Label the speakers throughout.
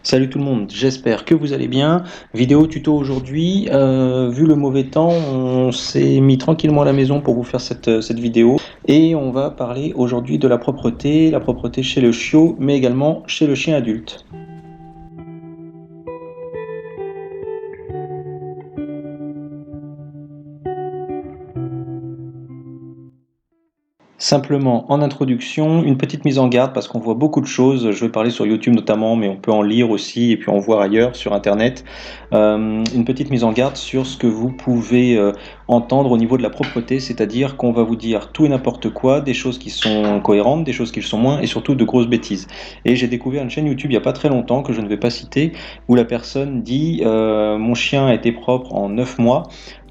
Speaker 1: Salut tout le monde, j'espère que vous allez bien. Vidéo tuto aujourd'hui. Vu le mauvais temps, on s'est mis tranquillement à la maison pour vous faire cette vidéo. Et on va parler aujourd'hui de la propreté chez le chiot, mais également chez le chien adulte. Simplement, en introduction, une petite mise en garde parce qu'on voit beaucoup de choses. Je vais parler sur YouTube notamment, mais on peut en lire aussi et puis en voir ailleurs sur Internet. Une petite mise en garde sur ce que vous pouvez entendre au niveau de la propreté, c'est-à-dire qu'on va vous dire tout et n'importe quoi, des choses qui sont cohérentes, des choses qui le sont moins et surtout de grosses bêtises. Et j'ai découvert une chaîne YouTube il n'y a pas très longtemps, que je ne vais pas citer, où la personne dit mon chien a été propre en 9 mois.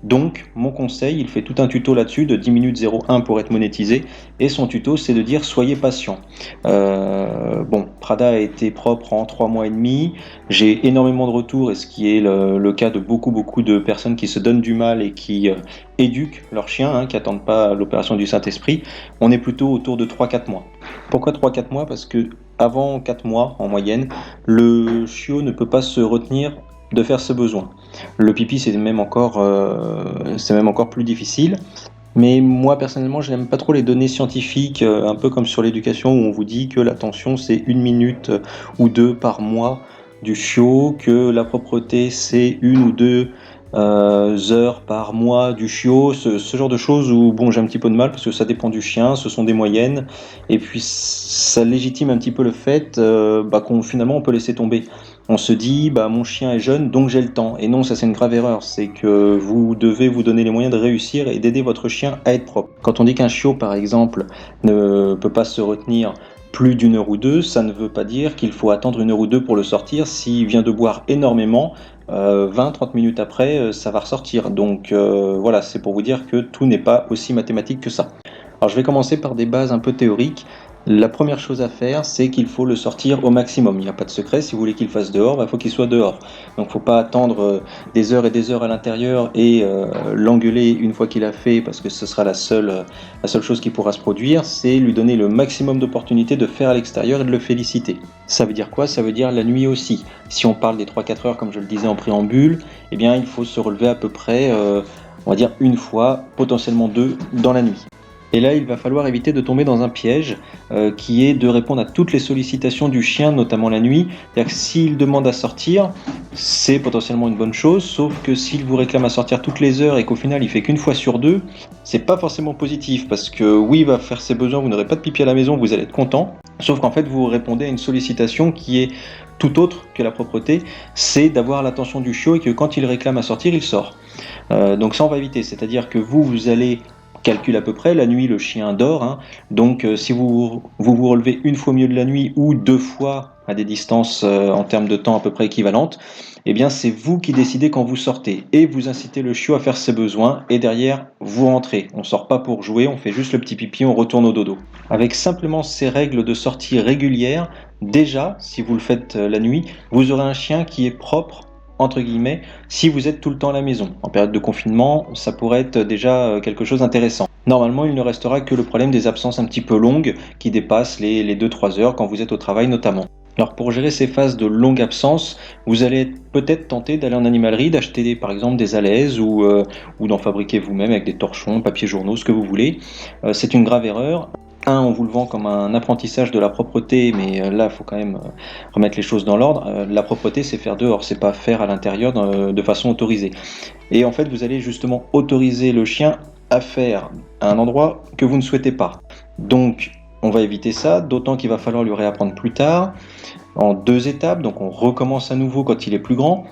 Speaker 1: Donc, mon conseil, il fait tout un tuto là-dessus de 10 minutes 01 pour être monétisé. Et son tuto, c'est de dire soyez patient. Bon, Prada a été propre en 3 mois et demi. J'ai énormément de retours, et ce qui est le cas de beaucoup de personnes qui se donnent du mal et qui éduquent leurs chiens, qui n'attendent pas l'opération du Saint-Esprit. On est plutôt autour de 3-4 mois. Pourquoi 3-4 mois? Parce que avant 4 mois, en moyenne, le chiot ne peut pas se retenir de faire ses besoins. Le pipi, c'est même encore plus difficile. Mais moi personnellement, je n'aime pas trop les données scientifiques, un peu comme sur l'éducation où on vous dit que l'attention c'est 1 minute ou 2 par mois du chiot, que la propreté c'est 1 ou 2 heures par mois du chiot, ce genre de choses où bon j'ai un petit peu de mal parce que ça dépend du chien, ce sont des moyennes, et puis ça légitime un petit peu le fait qu'on finalement on peut laisser tomber. On se dit, mon chien est jeune, donc j'ai le temps. Et non, ça c'est une grave erreur. C'est que vous devez vous donner les moyens de réussir et d'aider votre chien à être propre. Quand on dit qu'un chiot, par exemple, ne peut pas se retenir plus d'1 heure ou 2, ça ne veut pas dire qu'il faut attendre 1 heure ou 2 pour le sortir. S'il vient de boire énormément, 20-30 minutes après, ça va ressortir. Donc voilà, c'est pour vous dire que tout n'est pas aussi mathématique que ça. Alors je vais commencer par des bases un peu théoriques. La première chose à faire, c'est qu'il faut le sortir au maximum. Il n'y a pas de secret, si vous voulez qu'il fasse dehors, il faut qu'il soit dehors. Donc il ne faut pas attendre des heures et des heures à l'intérieur et l'engueuler une fois qu'il a fait, parce que ce sera la seule chose qui pourra se produire, c'est lui donner le maximum d'opportunités de faire à l'extérieur et de le féliciter. Ça veut dire quoi? Ça veut dire la nuit aussi. Si on parle des 3-4 heures, comme je le disais en préambule, eh bien il faut se relever à peu près, on va dire 1 fois, potentiellement 2, dans la nuit. Et là, il va falloir éviter de tomber dans un piège qui est de répondre à toutes les sollicitations du chien, notamment la nuit. C'est-à-dire que s'il demande à sortir, c'est potentiellement une bonne chose, sauf que s'il vous réclame à sortir toutes les heures et qu'au final il fait qu'une fois sur 2, c'est pas forcément positif parce que oui, il va faire ses besoins, vous n'aurez pas de pipi à la maison, vous allez être content, sauf qu'en fait vous répondez à une sollicitation qui est tout autre que la propreté, c'est d'avoir l'attention du chiot et que quand il réclame à sortir, il sort. Donc ça on va éviter, c'est-à-dire que vous allez calcule à peu près, la nuit le chien dort, donc si vous relevez 1 fois au milieu de la nuit ou 2 fois à des distances en termes de temps à peu près équivalentes, eh bien c'est vous qui décidez quand vous sortez et vous incitez le chiot à faire ses besoins et derrière vous rentrez. On sort pas pour jouer, on fait juste le petit pipi, on retourne au dodo. Avec simplement ces règles de sortie régulières, déjà si vous le faites la nuit, vous aurez un chien qui est propre entre guillemets, si vous êtes tout le temps à la maison. En période de confinement, ça pourrait être déjà quelque chose d'intéressant. Normalement, il ne restera que le problème des absences un petit peu longues qui dépassent les 2-3 heures quand vous êtes au travail notamment. Alors pour gérer ces phases de longue absence, vous allez peut-être tenter d'aller en animalerie, d'acheter par exemple des alaises ou d'en fabriquer vous-même avec des torchons, papier journaux, ce que vous voulez. C'est une grave erreur. On vous le vend comme un apprentissage de la propreté, mais là, il faut quand même remettre les choses dans l'ordre. La propreté, c'est faire dehors, c'est pas faire à l'intérieur de façon autorisée. Et en fait, vous allez justement autoriser le chien à faire à un endroit que vous ne souhaitez pas. Donc, on va éviter ça, d'autant qu'il va falloir lui réapprendre plus tard, en 2 étapes. Donc, on recommence à nouveau quand il est plus grand,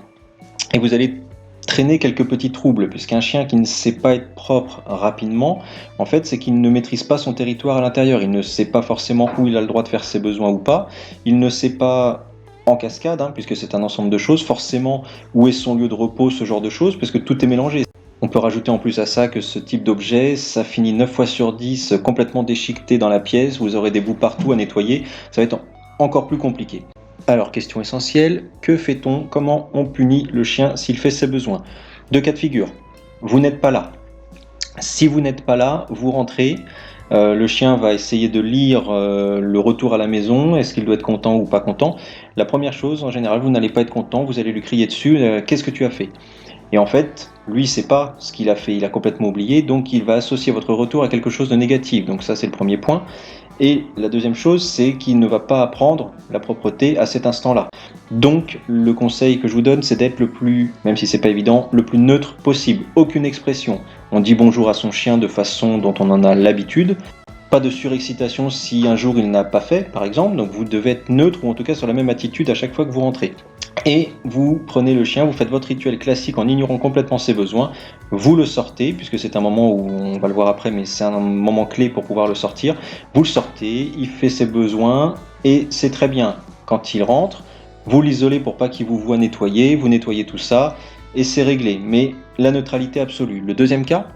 Speaker 1: et vous allez traîner quelques petits troubles, puisqu'un chien qui ne sait pas être propre rapidement, en fait, c'est qu'il ne maîtrise pas son territoire à l'intérieur. Il ne sait pas forcément où il a le droit de faire ses besoins ou pas. Il ne sait pas en cascade, puisque c'est un ensemble de choses, forcément où est son lieu de repos, ce genre de choses, parce que tout est mélangé. On peut rajouter en plus à ça que ce type d'objet, ça finit 9 fois sur 10 complètement déchiqueté dans la pièce, vous aurez des bouts partout à nettoyer, ça va être encore plus compliqué. Alors, question essentielle, que fait-on? Comment on punit le chien s'il fait ses besoins? 2 cas de figure. Vous n'êtes pas là. Si vous n'êtes pas là, vous rentrez. Le chien va essayer de lire le retour à la maison, est-ce qu'il doit être content ou pas content. La première chose, en général, vous n'allez pas être content, vous allez lui crier dessus, qu'est-ce que tu as fait? Et en fait, lui, c'est pas ce qu'il a fait, il a complètement oublié, donc il va associer votre retour à quelque chose de négatif. Donc ça, c'est le premier point. Et la deuxième chose, c'est qu'il ne va pas apprendre la propreté à cet instant-là. Donc, le conseil que je vous donne, c'est d'être le plus, même si c'est pas évident, le plus neutre possible. Aucune expression. On dit bonjour à son chien de façon dont on en a l'habitude. Pas de surexcitation si un jour il n'a pas fait, par exemple. Donc, vous devez être neutre ou en tout cas sur la même attitude à chaque fois que vous rentrez. Et vous prenez le chien, vous faites votre rituel classique en ignorant complètement ses besoins, vous le sortez, puisque c'est un moment où, on va le voir après, mais c'est un moment clé pour pouvoir le sortir, vous le sortez, il fait ses besoins, et c'est très bien. Quand il rentre, vous l'isolez pour pas qu'il vous voie nettoyer, vous nettoyez tout ça, et c'est réglé. Mais la neutralité absolue. Le deuxième cas,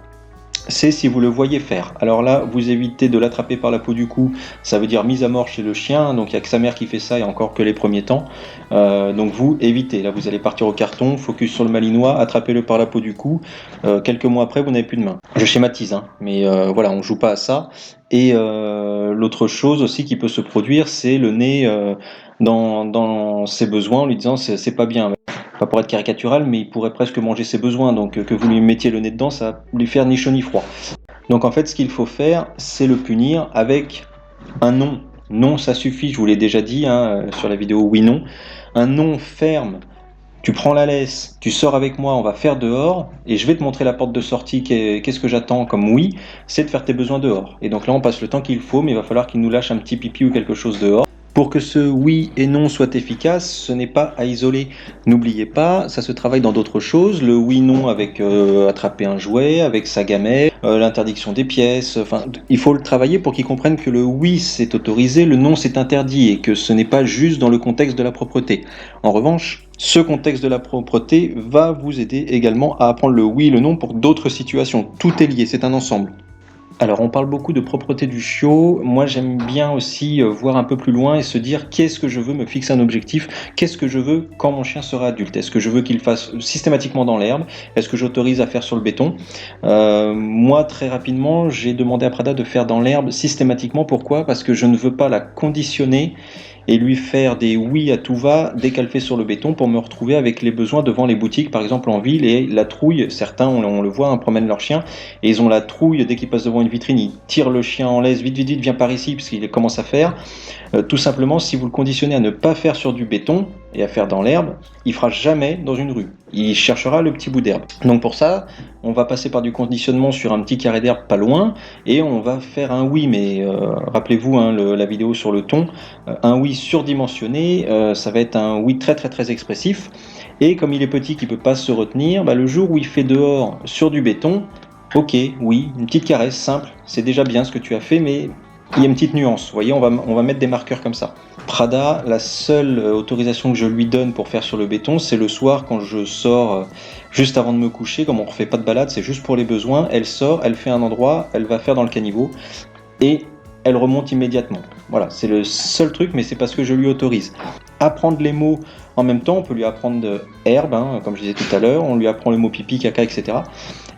Speaker 1: c'est si vous le voyez faire. Alors là, vous évitez de l'attraper par la peau du cou, ça veut dire mise à mort chez le chien, donc il n'y a que sa mère qui fait ça et encore que les premiers temps. Donc vous évitez, là vous allez partir au carton, focus sur le malinois, attrapez-le par la peau du cou, quelques mois après vous n'avez plus de main. Je schématise, hein, mais voilà, on ne joue pas à ça. Et l'autre chose aussi qui peut se produire, c'est le nez dans ses besoins en lui disant c'est pas bien. Pas pour être caricatural, mais il pourrait presque manger ses besoins, donc que vous lui mettiez le nez dedans, ça va lui faire ni chaud ni froid. Donc en fait, ce qu'il faut faire, c'est le punir avec un non. Non, ça suffit, je vous l'ai déjà dit hein, sur la vidéo oui-non. Un non ferme, tu prends la laisse, tu sors avec moi, on va faire dehors, et je vais te montrer la porte de sortie, qu'est-ce que j'attends comme oui, c'est de faire tes besoins dehors. Et donc là, on passe le temps qu'il faut, mais il va falloir qu'il nous lâche un petit pipi ou quelque chose dehors. Pour que ce oui et non soit efficace, ce n'est pas à isoler. N'oubliez pas, ça se travaille dans d'autres choses. Le oui-non avec attraper un jouet, avec sa gamelle, l'interdiction des pièces. Enfin, il faut le travailler pour qu'il comprenne que le oui c'est autorisé, le non c'est interdit et que ce n'est pas juste dans le contexte de la propreté. En revanche, ce contexte de la propreté va vous aider également à apprendre le oui et le non pour d'autres situations. Tout est lié, c'est un ensemble. Alors on parle beaucoup de propreté du chiot, moi j'aime bien aussi voir un peu plus loin et se dire qu'est-ce que je veux, me fixer un objectif, qu'est-ce que je veux quand mon chien sera adulte. Est-ce que je veux qu'il fasse systématiquement dans l'herbe? Est-ce que j'autorise à faire sur le béton? Moi très rapidement j'ai demandé à Prada de faire dans l'herbe systématiquement, pourquoi? Parce que je ne veux pas la conditionner et lui faire des oui à tout va dès qu'elle fait sur le béton pour me retrouver avec les besoins devant les boutiques par exemple en ville et la trouille, certains on le voit, promènent leur chien et ils ont la trouille dès qu'ils passent devant une vitrine, ils tirent le chien en laisse, vite vite vite viens par ici parce qu'il commence à faire. Tout simplement si vous le conditionnez à ne pas faire sur du béton et à faire dans l'herbe, il fera jamais dans une rue, il cherchera le petit bout d'herbe. Donc pour ça, on va passer par du conditionnement sur un petit carré d'herbe pas loin et on va faire un oui, mais rappelez-vous hein, la vidéo sur le ton, un oui surdimensionné, ça va être un oui très très très expressif et comme il est petit qu'il ne peut pas se retenir, le jour où il fait dehors sur du béton, ok, oui, une petite caresse simple, c'est déjà bien ce que tu as fait, mais il y a une petite nuance, vous voyez, on va mettre des marqueurs comme ça. Prada, la seule autorisation que je lui donne pour faire sur le béton, c'est le soir quand je sors juste avant de me coucher, comme on ne refait pas de balade, c'est juste pour les besoins, elle sort, elle fait un endroit, elle va faire dans le caniveau, et elle remonte immédiatement. Voilà, c'est le seul truc, mais c'est parce que je lui autorise. Apprendre les mots en même temps, on peut lui apprendre herbe, hein, comme je disais tout à l'heure, on lui apprend le mot pipi, caca, etc.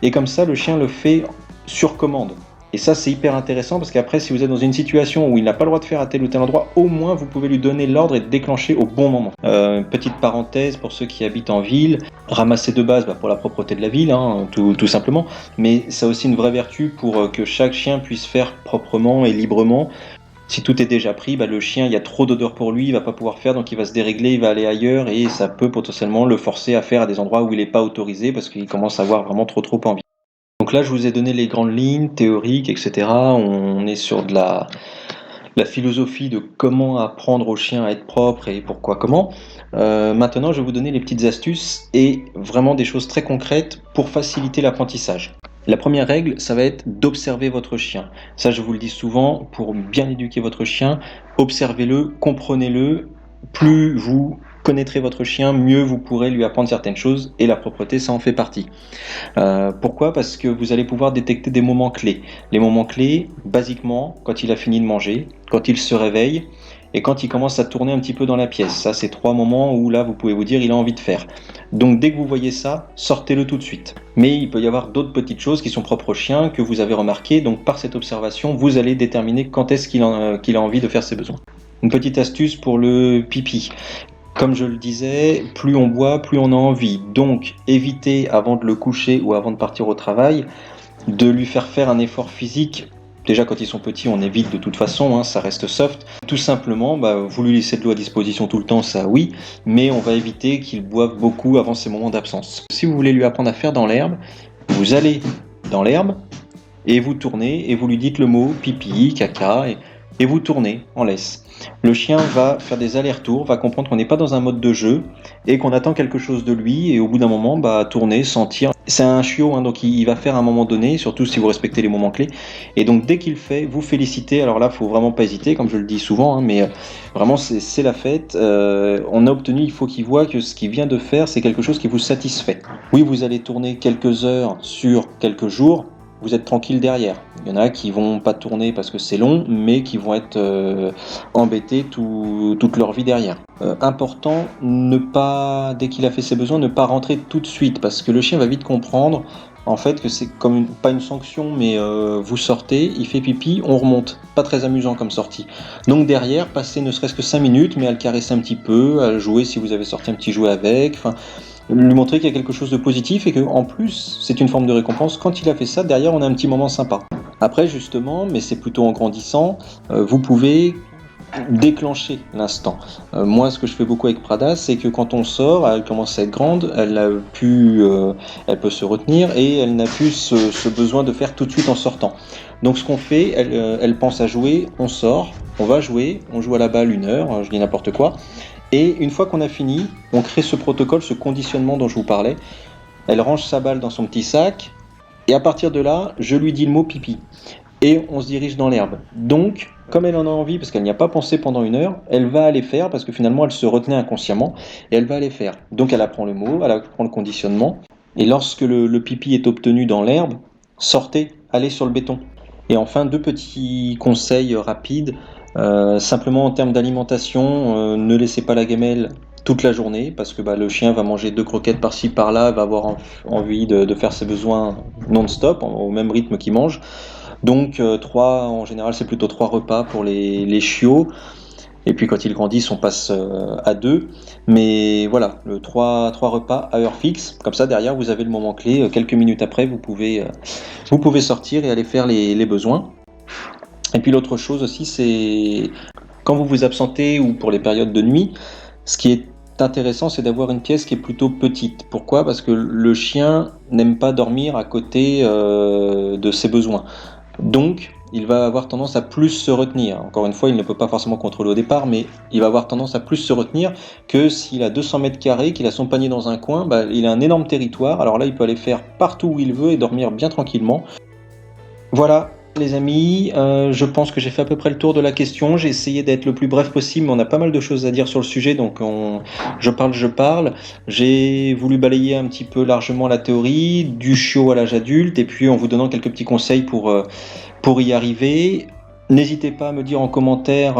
Speaker 1: Et comme ça, le chien le fait sur commande. Et ça, c'est hyper intéressant parce qu'après, si vous êtes dans une situation où il n'a pas le droit de faire à tel ou tel endroit, au moins vous pouvez lui donner l'ordre et déclencher au bon moment. Petite parenthèse pour ceux qui habitent en ville, ramasser de base pour la propreté de la ville, hein, tout simplement, mais ça a aussi une vraie vertu pour que chaque chien puisse faire proprement et librement. Si tout est déjà pris, le chien, il y a trop d'odeur pour lui, il va pas pouvoir faire, donc il va se dérégler, il va aller ailleurs et ça peut potentiellement le forcer à faire à des endroits où il n'est pas autorisé parce qu'il commence à avoir vraiment trop envie. Donc là, je vous ai donné les grandes lignes théoriques, etc. On est sur de la philosophie de comment apprendre au chien à être propre et pourquoi comment. Maintenant, je vais vous donner les petites astuces et vraiment des choses très concrètes pour faciliter l'apprentissage. La première règle, ça va être d'observer votre chien. Ça, je vous le dis souvent, pour bien éduquer votre chien, observez-le, comprenez-le. Plus vous connaîtrez votre chien, mieux vous pourrez lui apprendre certaines choses et la propreté, ça en fait partie. Pourquoi? Parce que vous allez pouvoir détecter des moments clés. Les moments clés, basiquement, quand il a fini de manger, quand il se réveille, et quand il commence à tourner un petit peu dans la pièce. Ça, c'est 3 moments où là, vous pouvez vous dire il a envie de faire. Donc dès que vous voyez ça, sortez-le tout de suite. Mais il peut y avoir d'autres petites choses qui sont propres au chien que vous avez remarquées. Donc par cette observation, vous allez déterminer quand est-ce qu'il a envie de faire ses besoins. Une petite astuce pour le pipi. Comme je le disais, plus on boit, plus on a envie. Donc évitez avant de le coucher ou avant de partir au travail de lui faire un effort physique. Déjà quand ils sont petits, on évite de toute façon, ça reste soft. Tout simplement, vous lui laissez de l'eau à disposition tout le temps, ça oui, mais on va éviter qu'il boive beaucoup avant ses moments d'absence. Si vous voulez lui apprendre à faire dans l'herbe, vous allez dans l'herbe et vous tournez et vous lui dites le mot pipi, caca et vous tournez en laisse. Le chien va faire des allers-retours, va comprendre qu'on n'est pas dans un mode de jeu et qu'on attend quelque chose de lui et au bout d'un moment, tourner, sentir. C'est un chiot, donc il va faire à un moment donné, surtout si vous respectez les moments clés. Et donc dès qu'il fait, vous félicitez. Alors là, il faut vraiment pas hésiter, comme je le dis souvent, mais vraiment c'est la fête. On a obtenu, il faut qu'il voit que ce qu'il vient de faire, c'est quelque chose qui vous satisfait. Oui, vous allez tourner quelques heures sur quelques jours. Vous êtes tranquille derrière. Il y en a qui vont pas tourner parce que c'est long, mais qui vont être embêtés toute leur vie derrière. Important, ne pas, dès qu'il a fait ses besoins, ne pas rentrer tout de suite, parce que le chien va vite comprendre en fait que c'est comme pas une sanction, mais vous sortez, il fait pipi, on remonte. Pas très amusant comme sortie. Donc derrière, passez ne serait-ce que 5 minutes, mais à le caresser un petit peu, à le jouer si vous avez sorti un petit jouet avec, lui montrer qu'il y a quelque chose de positif et qu'en plus, c'est une forme de récompense. Quand il a fait ça, derrière, on a un petit moment sympa. Après, justement, mais c'est plutôt en grandissant, vous pouvez déclencher l'instant. Moi, ce que je fais beaucoup avec Prada, c'est que quand on sort, elle commence à être grande, elle peut se retenir et elle n'a plus ce besoin de faire tout de suite en sortant. Donc ce qu'on fait, elle pense à jouer, on sort, on va jouer, on joue à la balle 1 heure, je dis n'importe quoi, et une fois qu'on a fini, on crée ce protocole, ce conditionnement dont je vous parlais. Elle range sa balle dans son petit sac, et à partir de là, je lui dis le mot pipi. Et on se dirige dans l'herbe. Donc, comme elle en a envie, parce qu'elle n'y a pas pensé pendant 1 heure, elle va aller faire, parce que finalement elle se retenait inconsciemment, et elle va aller faire. Donc elle apprend le mot, elle apprend le conditionnement, et lorsque le pipi est obtenu dans l'herbe, sortez, allez sur le béton. Et enfin, 2 petits conseils rapides. Simplement en termes d'alimentation, ne laissez pas la gamelle toute la journée, parce que le chien va manger 2 croquettes par-ci par-là, va avoir envie de faire ses besoins non-stop, au même rythme qu'il mange. Donc 3, en général c'est plutôt 3 repas pour les chiots, et puis quand ils grandissent on passe à 2, mais voilà, 3 repas à heure fixe, comme ça derrière vous avez le moment clé, quelques minutes après vous pouvez sortir et aller faire les besoins. Et puis l'autre chose aussi, c'est quand vous vous absentez ou pour les périodes de nuit, ce qui est intéressant, c'est d'avoir une pièce qui est plutôt petite. Pourquoi ? Parce que le chien n'aime pas dormir à côté de ses besoins. Donc, il va avoir tendance à plus se retenir. Encore une fois, il ne peut pas forcément contrôler au départ, mais il va avoir tendance à plus se retenir que s'il a 200 mètres carrés, qu'il a son panier dans un coin, il a un énorme territoire. Alors là, il peut aller faire partout où il veut et dormir bien tranquillement. Voilà, les amis, je pense que j'ai fait à peu près le tour de la question. J'ai essayé d'être le plus bref possible, mais on a pas mal de choses à dire sur le sujet, donc je parle. J'ai voulu balayer un petit peu largement la théorie, du chiot à l'âge adulte, et puis en vous donnant quelques petits conseils pour y arriver. N'hésitez pas à me dire en commentaire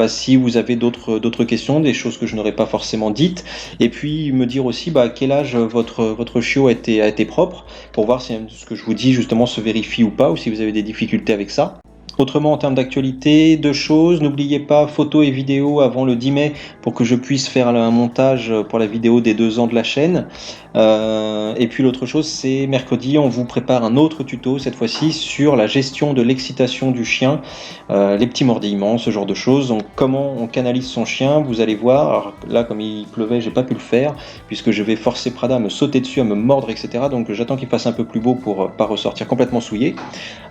Speaker 1: si vous avez d'autres questions, des choses que je n'aurais pas forcément dites, et puis me dire aussi à quel âge votre chiot a été propre, pour voir si ce que je vous dis justement se vérifie ou pas, ou si vous avez des difficultés avec ça. Autrement, en termes d'actualité, 2 choses, n'oubliez pas photos et vidéos avant le 10 mai pour que je puisse faire un montage pour la vidéo des 2 ans de la chaîne. Et puis l'autre chose, c'est mercredi, on vous prépare un autre tuto, cette fois-ci sur la gestion de l'excitation du chien, les petits mordillements, ce genre de choses. Donc comment on canalise son chien, vous allez voir. Alors, là, comme il pleuvait, j'ai pas pu le faire, puisque je vais forcer Prada à me sauter dessus, à me mordre, etc. Donc j'attends qu'il fasse un peu plus beau pour pas ressortir complètement souillé.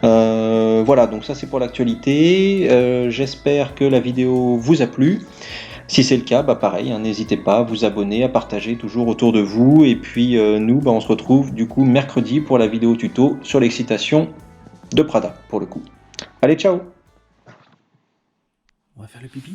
Speaker 1: Voilà, donc ça c'est pour l'actualité. J'espère que la vidéo vous a plu. Si c'est le cas, pareil, n'hésitez pas à vous abonner, à partager toujours autour de vous. Et puis nous, on se retrouve du coup mercredi pour la vidéo tuto sur l'excitation de Prada, pour le coup. Allez, ciao!
Speaker 2: On va faire le pipi.